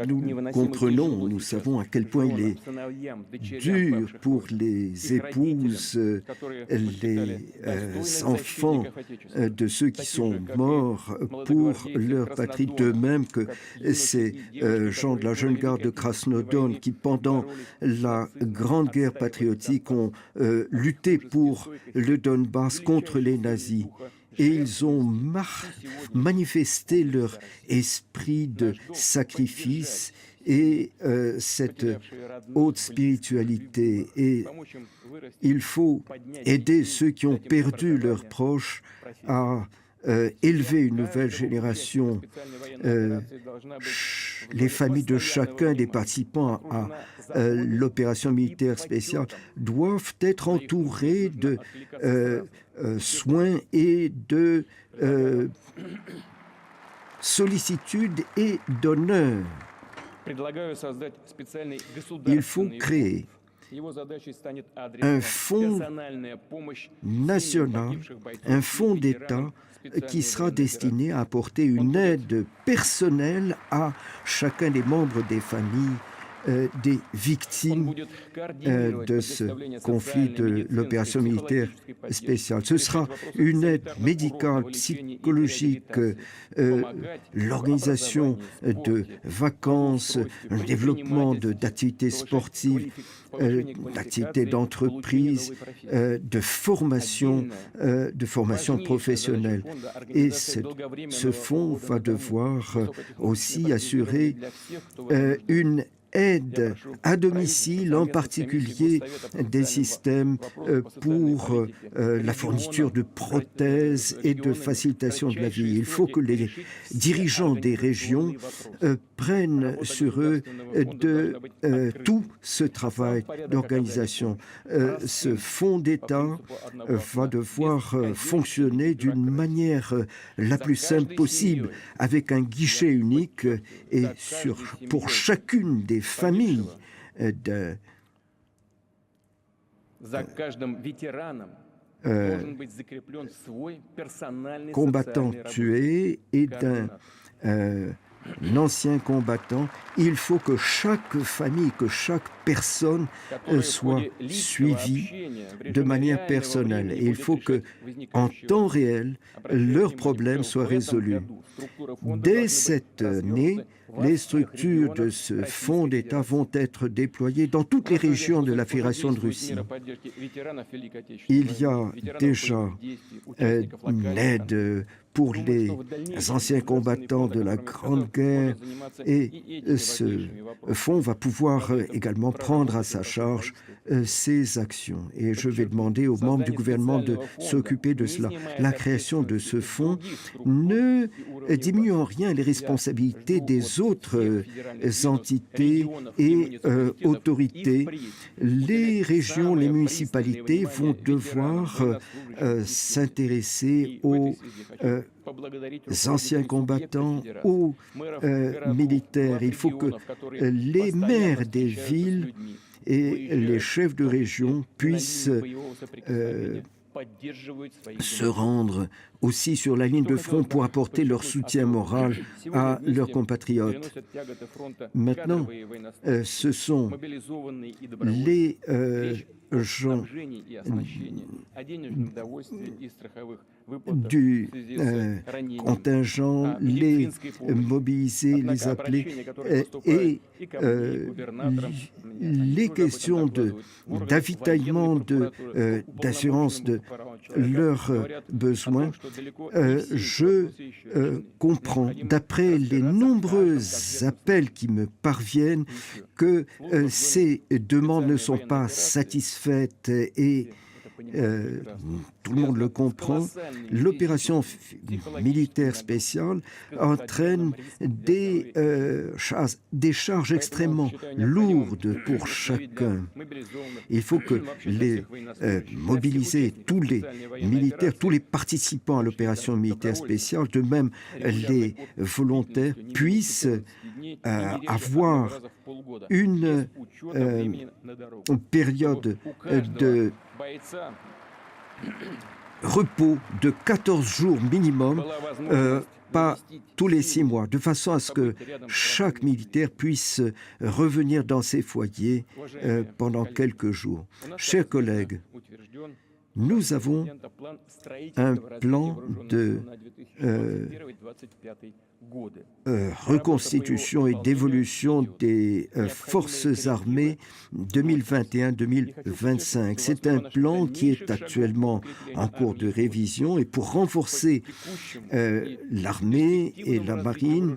Nous comprenons, nous savons à quel point il est dur pour les épouses, les enfants de ceux qui sont morts pour leur patrie, de même que ces gens de la jeune garde de Krasnodon qui, pendant la Grande Guerre patriotique, ont lutté pour le Donbass contre les nazis. Et ils ont manifesté leur esprit de sacrifice et cette haute spiritualité. Et il faut aider ceux qui ont perdu leurs proches à élever une nouvelle génération. Les familles de chacun des participants à l'opération militaire spéciale doivent être entourées de soins et de sollicitude et d'honneur. Il faut créer un fonds national, un fonds d'État qui sera destiné à apporter une aide personnelle à chacun des membres des familles des victimes de ce conflit de l'opération militaire spéciale. Ce sera une aide médicale, psychologique, l'organisation de vacances, le développement d'activités sportives, d'activités d'entreprise, de formation professionnelle. Et ce fonds va devoir aussi assurer une aide à domicile, en particulier des systèmes pour la fourniture de prothèses et de facilitation de la vie. Il faut que les dirigeants des régions prennent sur eux de tout ce travail d'organisation. Ce fonds d'État va devoir fonctionner d'une manière la plus simple possible, avec un guichet unique et pour chacune des familles combattants tués et d'un ancien combattant, il faut que chaque famille, que chaque personne soit suivie de manière personnelle. Et il faut que, en temps réel, leurs problèmes soient résolus. Dès cette année, les structures de ce fonds d'État vont être déployées dans toutes les régions de la Fédération de Russie. Il y a déjà une aide pour les anciens combattants de la Grande Guerre et ce fonds va pouvoir également prendre à sa charge ces actions. Et je vais demander aux membres du gouvernement de s'occuper de cela. La création de ce fonds ne diminue en rien les responsabilités des autres entités et autorités. Les régions, les municipalités vont devoir s'intéresser aux anciens combattants, aux militaires. Il faut que les maires des villes et les chefs de région puissent se rendre aussi sur la ligne de front pour apporter leur soutien moral à leurs compatriotes. Maintenant, ce sont les gens du contingent, les mobiliser, les appeler, et les questions d'avitaillement, d'assurance de leurs besoins. Je comprends, d'après les nombreux appels qui me parviennent, que ces demandes ne sont pas satisfaites et tout le monde le comprend. L'opération militaire spéciale entraîne des charges extrêmement lourdes pour chacun. Il faut que mobiliser tous les militaires, tous les participants à l'opération militaire spéciale, de même les volontaires, puissent avoir une période repos de 14 jours minimum, pas tous les 6 mois, de façon à ce que chaque militaire puisse revenir dans ses foyers pendant quelques jours. Chers collègues, nous avons un plan de reconstitution et d'évolution des forces armées 2021-2025. C'est un plan qui est actuellement en cours de révision et pour renforcer l'armée et la marine,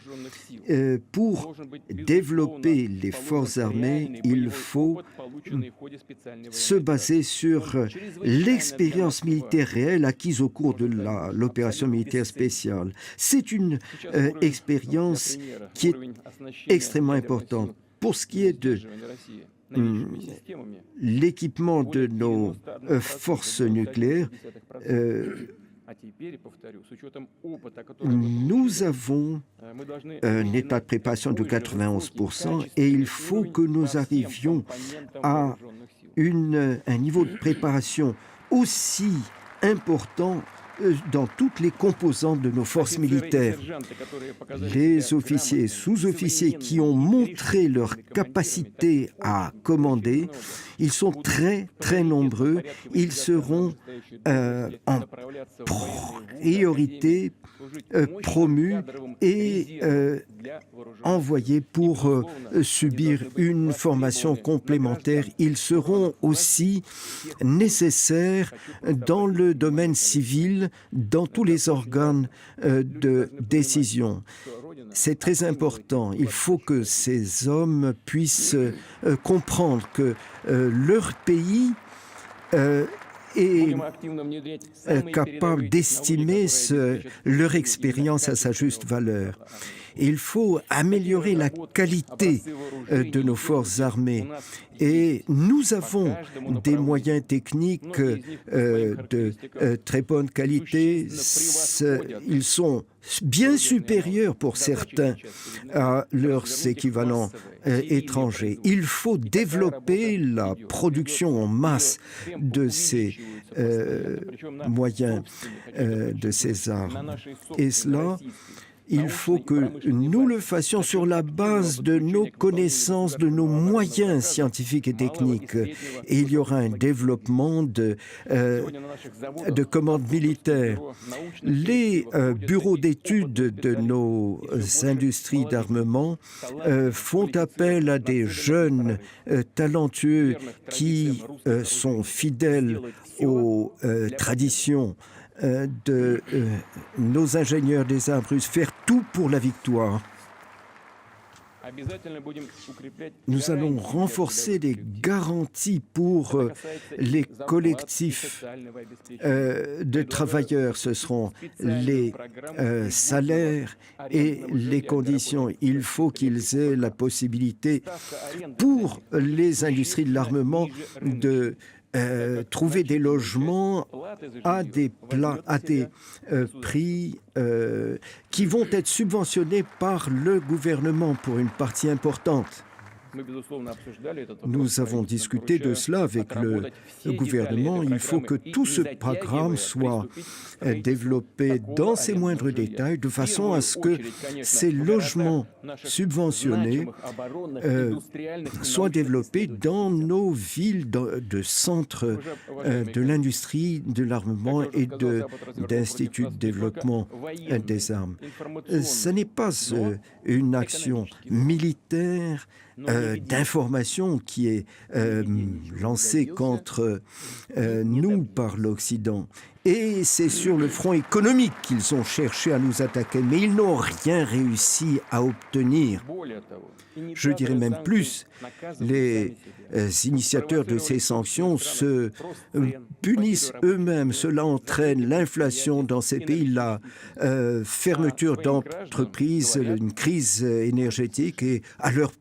pour développer les forces armées, il faut se baser sur l'expérience militaire réelle acquise au cours de l'opération militaire spéciale. C'est une expérience qui est extrêmement importante. Pour ce qui est de l'équipement de nos forces nucléaires, nous avons un état de préparation de 91% et il faut que nous arrivions à un niveau de préparation aussi important dans toutes les composantes de nos forces militaires. Les officiers et sous-officiers qui ont montré leur capacité à commander, ils sont très, très nombreux. Ils seront en priorité promus et envoyés pour subir une formation complémentaire. Ils seront aussi nécessaires dans le domaine civil, dans tous les organes de décision. C'est très important. Il faut que ces hommes puissent comprendre que leur pays est capable d'estimer leur expérience à sa juste valeur. Il faut améliorer la qualité de nos forces armées. Et nous avons des moyens techniques de très bonne qualité. Ils sont bien supérieurs pour certains à leurs équivalents étrangers. Il faut développer la production en masse de ces moyens, de ces armes. Et cela, il faut que nous le fassions sur la base de nos connaissances, de nos moyens scientifiques et techniques. Et il y aura un développement de commandes militaires. Les bureaux d'études de nos industries d'armement font appel à des jeunes talentueux qui sont fidèles aux traditions de nos ingénieurs des armes russes, faire tout pour la victoire. Nous allons renforcer les garanties pour les collectifs de travailleurs. Ce seront les salaires et les conditions. Il faut qu'ils aient la possibilité pour les industries de l'armement de trouver des logements à des prix qui vont être subventionnés par le gouvernement pour une partie importante. Nous avons discuté de cela avec le gouvernement. Il faut que tout ce programme soit développé dans ses moindres détails de façon à ce que ces logements subventionnés soient développés dans nos villes de centres de l'industrie, de l'armement et d'instituts de développement des armes. Ce n'est pas une action militaire d'information qui est lancée contre nous par l'Occident. Et c'est sur le front économique qu'ils ont cherché à nous attaquer, mais ils n'ont rien réussi à obtenir. Je dirais même plus, les initiateurs de ces sanctions se punissent eux-mêmes. Cela entraîne l'inflation dans ces pays, la fermeture d'entreprises, une crise énergétique, et à leur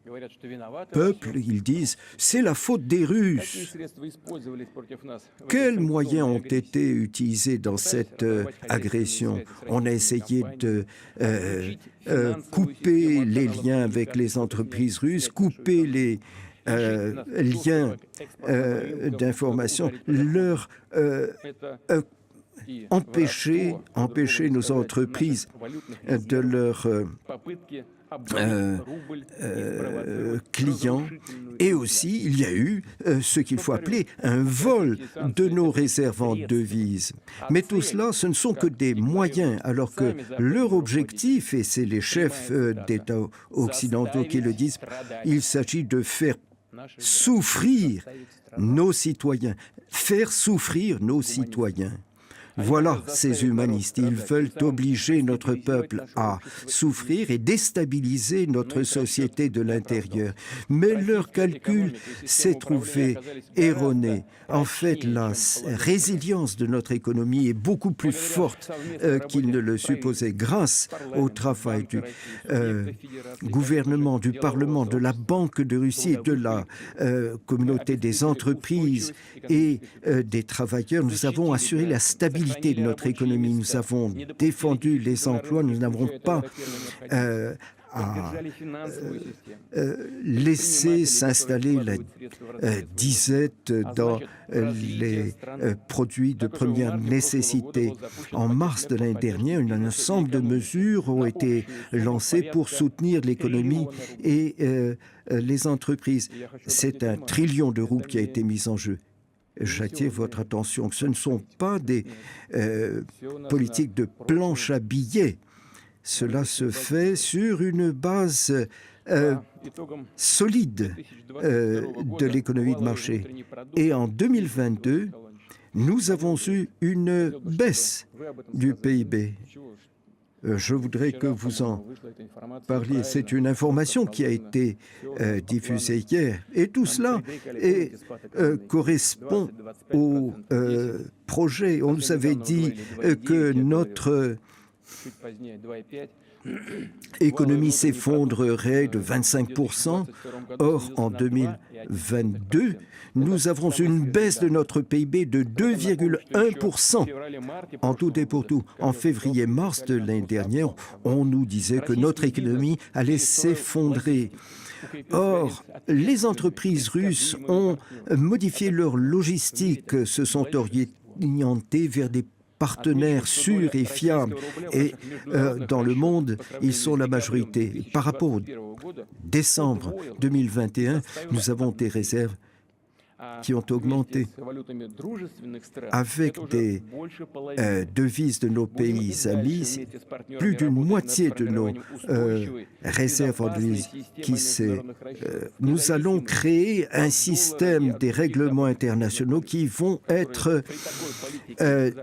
peuple, ils disent « c'est la faute des Russes ». Quels moyens ont été utilisés dans cette agression? On a essayé de couper les liens avec les entreprises russes, couper les liens d'information, leur empêcher nos entreprises de leurs clients. Et aussi, il y a eu ce qu'il faut appeler un vol de nos réserves en devises. Mais tout cela, ce ne sont que des moyens, alors que leur objectif, et c'est les chefs d'État occidentaux qui le disent, il s'agit de faire souffrir nos citoyens, faire souffrir nos citoyens. Voilà ces humanistes. Ils veulent obliger notre peuple à souffrir et déstabiliser notre société de l'intérieur. Mais leur calcul s'est trouvé erroné. En fait, la résilience de notre économie est beaucoup plus forte qu'ils ne le supposaient grâce au travail du gouvernement, du Parlement, de la Banque de Russie, de la communauté des entreprises et des travailleurs. Nous avons assuré la stabilité de notre économie. Nous avons défendu les emplois. Nous n'avons pas à laisser s'installer la disette dans les produits de première nécessité. En mars de l'année dernière, un ensemble de mesures ont été lancées pour soutenir l'économie et les entreprises. C'est 1 trillion de roubles qui a été mis en jeu. J'attire votre attention que ce ne sont pas des politiques de planche à billets. Cela se fait sur une base solide de l'économie de marché. Et en 2022, nous avons eu une baisse du PIB. Je voudrais que vous en parliez. C'est une information qui a été diffusée hier. Et tout cela correspond au projet. On nous avait dit que notre économie s'effondrerait de 25%. Or, en 2022, nous avons une baisse de notre PIB de 2,1%. En tout et pour tout, en février-mars de l'année dernière, on nous disait que notre économie allait s'effondrer. Or, les entreprises russes ont modifié leur logistique, se sont orientées vers des partenaires sûrs et fiables. Et dans le monde, ils sont la majorité. Par rapport au décembre 2021, nous avons des réserves qui ont augmenté. Avec des devises de nos pays amis, plus d'une moitié de nos réserves en devises qui nous allons créer un système des règlements internationaux qui vont être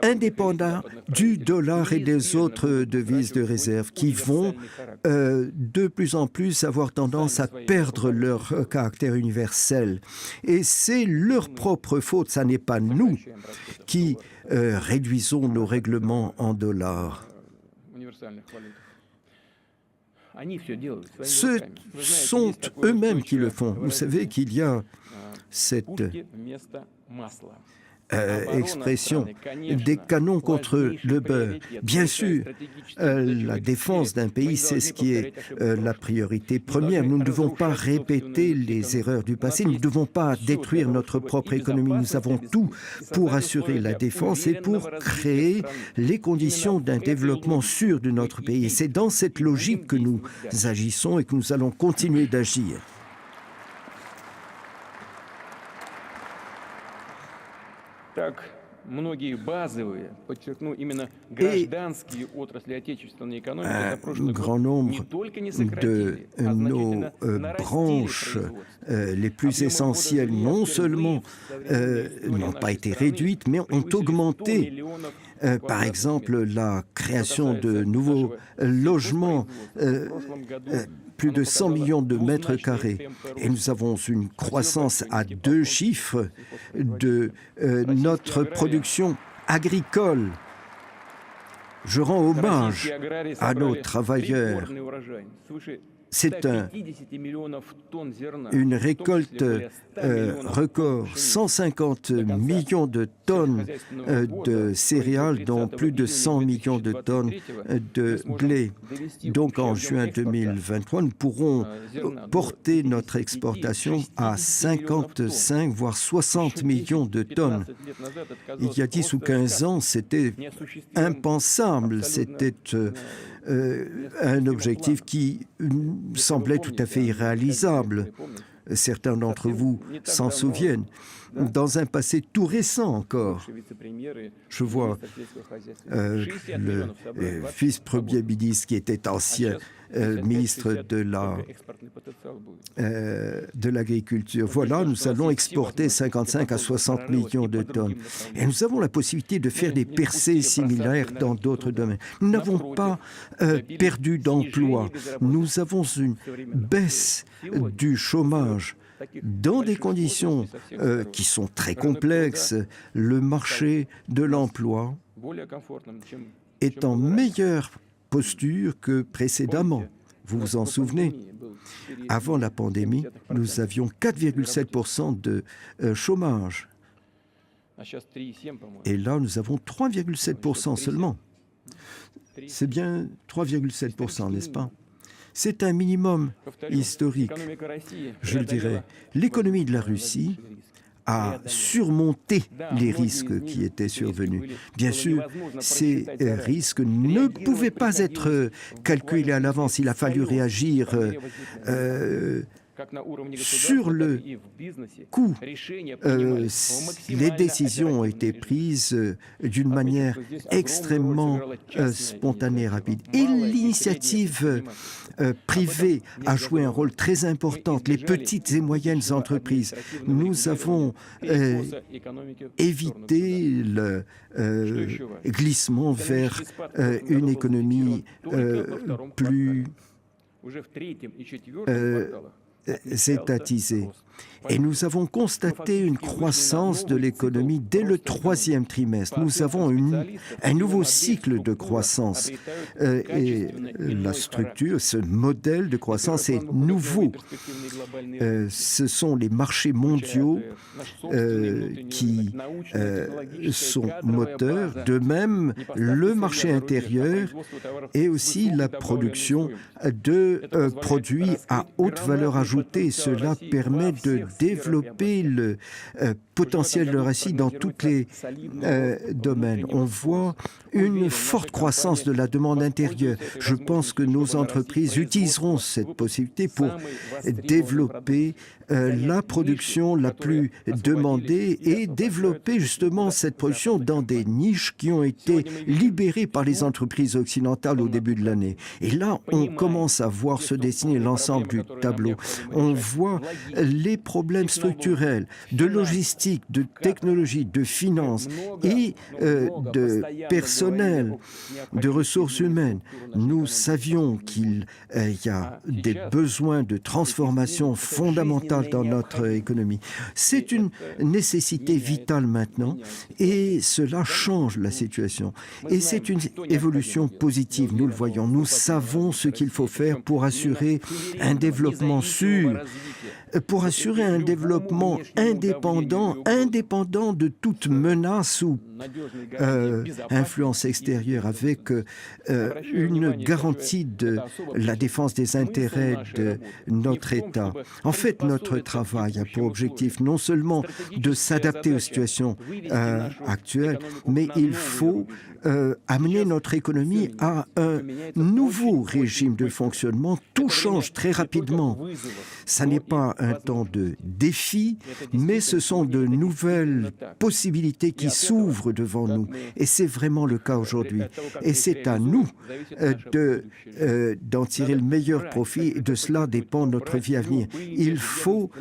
indépendants du dollar et des autres devises de réserve, qui vont de plus en plus avoir tendance à perdre leur caractère universel. Et c'est leur propre faute, ça n'est pas nous qui réduisons nos règlements en dollars. Ce sont eux-mêmes qui le font. Vous savez qu'il y a cette expression des canons contre le beurre. Bien sûr, la défense d'un pays, c'est ce qui est la priorité première. Nous ne devons pas répéter les erreurs du passé. Nous ne devons pas détruire notre propre économie. Nous avons tout pour assurer la défense et pour créer les conditions d'un développement sûr de notre pays. Et c'est dans cette logique que nous agissons et que nous allons continuer d'agir. Et un grand nombre de nos branches les plus essentielles, non seulement n'ont pas été réduites, mais ont augmenté. Par exemple, la création de nouveaux logements, plus de 100 millions de mètres carrés. Et nous avons une croissance à 2 chiffres de notre production agricole. Je rends hommage à nos travailleurs. C'est une récolte record, 150 millions de tonnes de céréales, dont plus de 100 millions de tonnes de blé. Donc en juin 2023, nous pourrons porter notre exportation à 55, voire 60 millions de tonnes. Il y a 10 ou 15 ans, c'était impensable. C'était un objectif qui semblait tout à fait irréalisable. Certains d'entre vous s'en souviennent. Dans un passé tout récent encore, je vois le vice-premier ministre qui était ancien ministre de l'Agriculture. Voilà, nous allons exporter 55 à 60 millions de tonnes. Et nous avons la possibilité de faire des percées similaires dans d'autres domaines. Nous n'avons pas perdu d'emploi. Nous avons une baisse du chômage. Dans des conditions qui sont très complexes, le marché de l'emploi est en meilleure posture que précédemment. Vous vous en souvenez? Avant la pandémie, nous avions 4,7% de chômage. Et là, nous avons 3,7% seulement. C'est bien 3,7%, n'est-ce pas? C'est un minimum historique. Je le dirais, l'économie de la Russie a surmonté les risques qui étaient survenus. Bien sûr, ces risques ne pouvaient pas être calculés à l'avance. Il a fallu réagir sur le coup. Les décisions ont été prises d'une manière extrêmement spontanée et rapide. Et l'initiative privée a joué un rôle très important. Les petites et moyennes entreprises. Nous avons évité le glissement vers une économie plus étatisée. Et nous avons constaté une croissance de l'économie dès le 3e trimestre. Nous avons un nouveau cycle de croissance. Et la structure, ce modèle de croissance est nouveau. Ce sont les marchés mondiaux qui sont moteurs. De même, le marché intérieur et aussi la production de produits à haute valeur ajoutée. Cela permet de développer le potentiel de Russie dans tous les domaines. On voit une forte croissance de la demande intérieure. Je pense que nos entreprises utiliseront cette possibilité pour développer la production la plus demandée et développer justement cette production dans des niches qui ont été libérées par les entreprises occidentales au début de l'année. Et là, on commence à voir se dessiner l'ensemble du tableau. On voit les problèmes structurels de logistique, de technologie, de finances et de personnel, de ressources humaines. Nous savions qu'il y a des besoins de transformation fondamentale dans notre économie. C'est une nécessité vitale maintenant et cela change la situation. Et c'est une évolution positive, nous le voyons. Nous savons ce qu'il faut faire pour assurer un développement sûr, pour assurer un développement indépendant de toute menace ou influence extérieure, avec une garantie de la défense des intérêts de notre État. En fait, notre travail a pour objectif non seulement de s'adapter aux situations actuelles, mais il faut amener notre économie à un nouveau régime de fonctionnement. Tout change très rapidement. Ça n'est pas un temps de défi, mais ce sont de nouvelles possibilités qui s'ouvrent devant nous. Et c'est vraiment le cas aujourd'hui. Et c'est à nous d'en tirer le meilleur profit. Et de cela dépend notre vie à venir. Il faut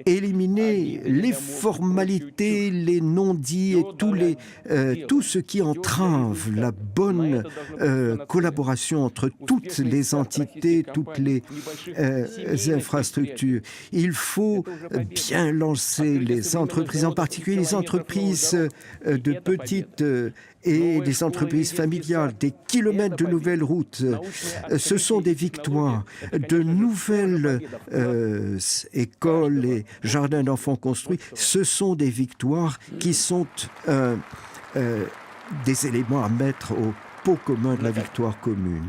éliminer les formalités, les non-dits et tout ce qui entrave la bonne collaboration entre toutes les entités, toutes les infrastructures. Il faut bien lancer les entreprises, en particulier les entreprises entreprises de petites et des entreprises familiales, des kilomètres de nouvelles routes. Ce sont des victoires, de nouvelles écoles et jardins d'enfants construits. Ce sont des victoires qui sont des éléments à mettre au pot commun de la victoire commune.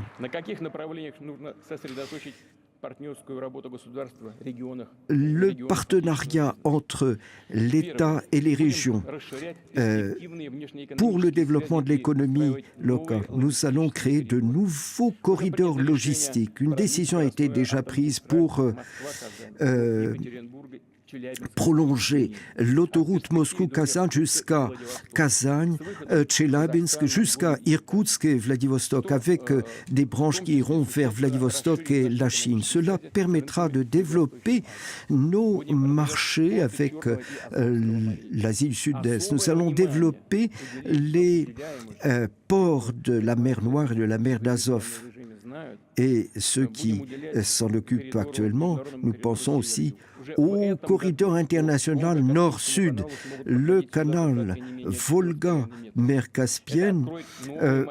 Le partenariat entre l'État et les régions pour le développement de l'économie locale. Nous allons créer de nouveaux corridors logistiques. Une décision a été déjà prise pour prolonger l'autoroute Moscou-Kazan jusqu'à Kazan, Tcheliabinsk, jusqu'à Irkoutsk et Vladivostok, avec des branches qui iront vers Vladivostok et la Chine. Cela permettra de développer nos marchés avec l'Asie du Sud-Est. Nous allons développer les ports de la mer Noire et de la mer d'Azov. Et ceux qui s'en occupent actuellement, nous pensons aussi au corridor international nord-sud. Le canal Volga-mer Caspienne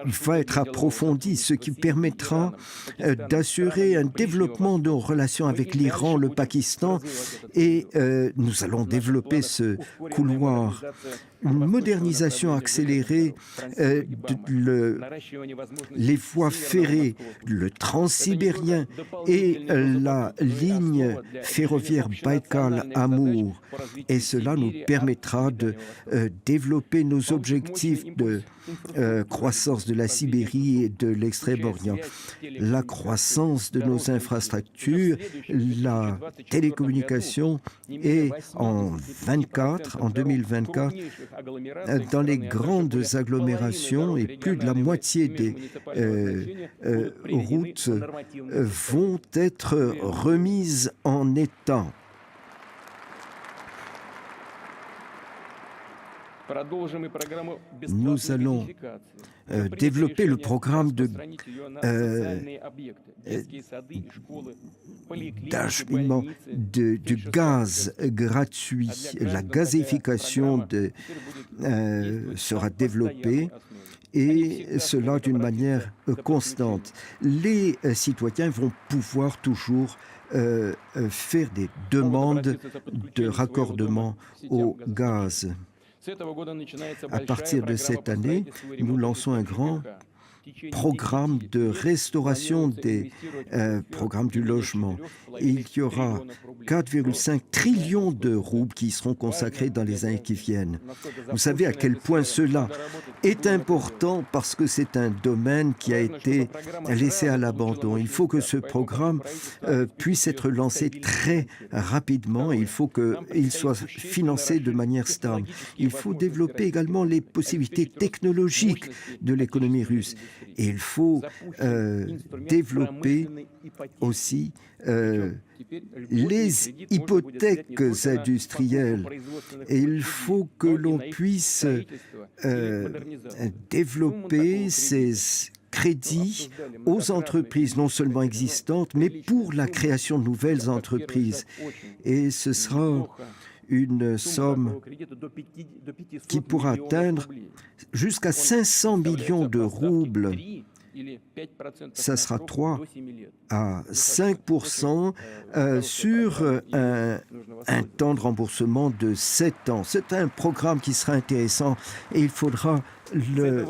va être approfondi, ce qui permettra d'assurer un développement de nos relations avec l'Iran, le Pakistan, et nous allons développer ce couloir. Une modernisation accélérée les voies ferrées, le transsibérien et la ligne ferroviaire Baïkal-Amour. Et cela nous permettra de développer nos objectifs de croissance de la Sibérie et de l'Extrême-Orient. La croissance de nos infrastructures, la télécommunication et en 2024, dans les grandes agglomérations et plus de la moitié des routes vont être remises en état. Nous allons développer le programme d'acheminement du gaz gratuit. La gazéification sera développée et cela d'une manière constante. Les citoyens vont pouvoir toujours faire des demandes de raccordement au gaz. À partir de cette année, nous lançons un grand programme de restauration des programmes du logement. Il y aura 4,5 trillions de roubles qui seront consacrés dans les années qui viennent. Vous savez à quel point cela est important parce que c'est un domaine qui a été laissé à l'abandon. Il faut que ce programme puisse être lancé très rapidement et il faut qu'il soit financé de manière stable. Il faut développer également les possibilités technologiques de l'économie russe. Et il faut développer aussi les hypothèques industrielles. Et il faut que l'on puisse développer ces crédits aux entreprises non seulement existantes, mais pour la création de nouvelles entreprises. Et ce sera une somme qui pourra atteindre jusqu'à 500 millions de roubles. Ça sera 3 à 5% sur un temps de remboursement de 7 ans. C'est un programme qui sera intéressant et il faudra le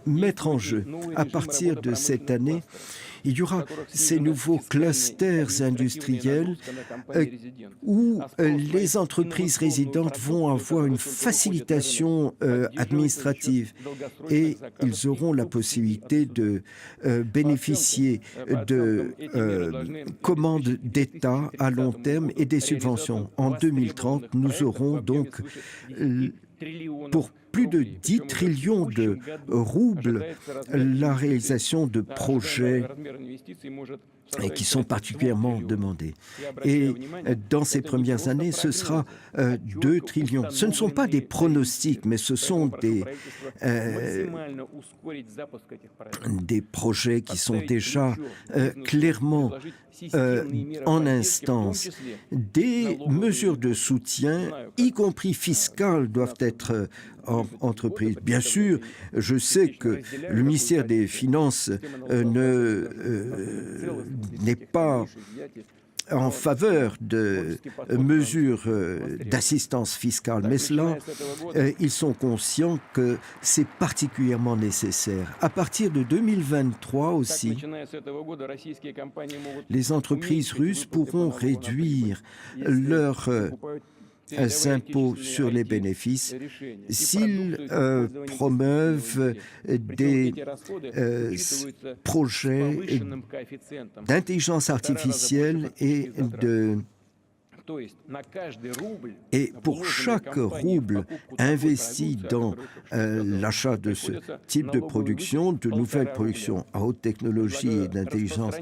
mettre en jeu. À partir de cette année, il y aura ces nouveaux clusters industriels où les entreprises résidentes vont avoir une facilitation administrative et ils auront la possibilité de bénéficier de commandes d'État à long terme et des subventions. En 2030, nous aurons donc pour plus de 10 trillions de roubles la réalisation de projets qui sont particulièrement demandés. Et dans ces premières années, ce sera 2 trillions. Ce ne sont pas des pronostics, mais ce sont des projets qui sont déjà clairement en instance. Des mesures de soutien, y compris fiscales, doivent être entreprises. Bien sûr, je sais que le ministère des Finances n'est pas en faveur de mesures d'assistance fiscale, mais cela, ils sont conscients que c'est particulièrement nécessaire. À partir de 2023 aussi, les entreprises russes pourront réduire leurs impôts sur les bénéfices s'ils promeuvent des projets d'intelligence artificielle et pour chaque rouble investi dans l'achat de ce type de production, de nouvelles productions à haute technologie et d'intelligence,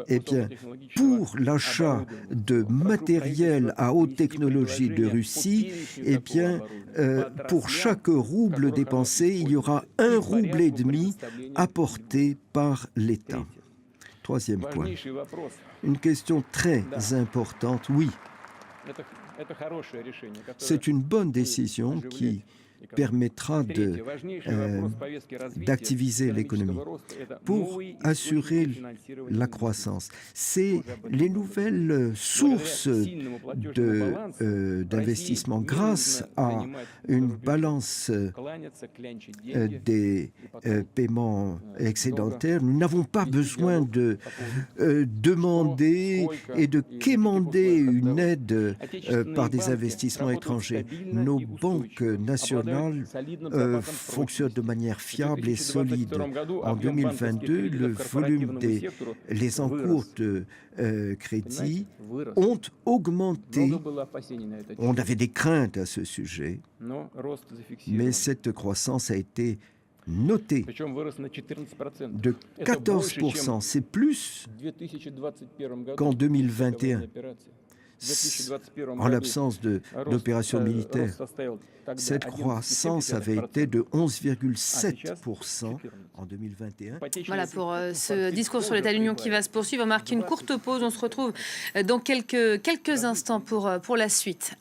eh bien, pour l'achat de matériel à haute technologie de Russie, eh bien, pour chaque rouble dépensé, il y aura 1,5 rouble apporté par l'État. Troisième point. Une question très importante. Oui, c'est une bonne décision qui permettra d'activiser l'économie pour assurer la croissance. C'est les nouvelles sources d'investissement grâce à une balance des paiements excédentaires. Nous n'avons pas besoin de demander et de quémander une aide par des investissements étrangers. Nos banques nationales fonctionne de manière fiable et solide. En 2022, le volume les encours de crédit ont augmenté. On avait des craintes à ce sujet, mais cette croissance a été notée de 14%. C'est plus qu'en 2021. En l'absence d'opérations militaires. Cette croissance avait été de 11,7% en 2021. Voilà pour ce discours sur l'état de l'Union qui va se poursuivre. On marque une courte pause. On se retrouve dans quelques instants pour la suite.